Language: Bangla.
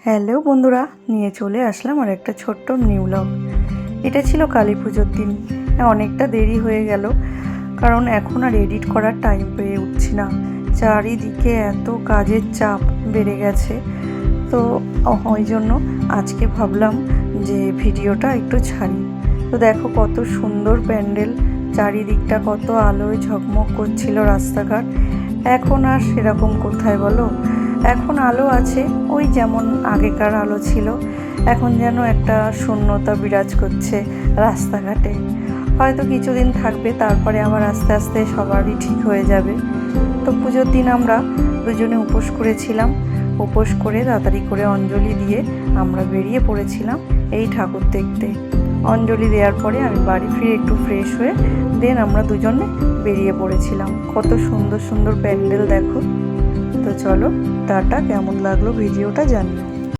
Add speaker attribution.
Speaker 1: হ্যালো বন্ধুরা, নিয়ে চলে আসলাম আর একটা ছোট্ট নিউ ব্লগ। এটা ছিল কালী পুজোর দিন। অনেকটা দেরি হয়ে গেল, কারণ এখন আর এডিট করার টাইম পেয়ে উঠছি না। চারিদিকে এত কাজের চাপ বেড়ে গেছে, তো ওই জন্য আজকে ভাবলাম যে ভিডিওটা একটু ছাড়ি। তো দেখো কত সুন্দর প্যান্ডেল, চারিদিকটা কত আলোয় ঝকমক করছিল রাস্তাঘাট। এখন আর সেরকম কোথায় বলো, এখন আলো আছে ওই যেমন আগেকার আলো ছিল। এখন যেন একটা শূন্যতা বিরাজ করছে রাস্তাঘাটে। হয়তো কিছুদিন থাকবে, তারপরে আবার আস্তে আস্তে সবারই ঠিক হয়ে যাবে। তো পুজোর দিন আমরা দুজনে উপোস করেছিলাম। উপোস করে তাড়াতাড়ি করে অঞ্জলি দিয়ে আমরা বেরিয়ে পড়েছিলাম এই ঠাকুর দেখতে। অঞ্জলি দেওয়ার পরে আমি বাড়ি ফিরে একটু ফ্রেশ হয়ে দেন আমরা দুজনে বেরিয়ে পড়েছিলাম। কত সুন্দর সুন্দর প্যান্ডেল দেখো। তো চলো, টাটা। কেমন লাগলো ভিডিওটা জানিও।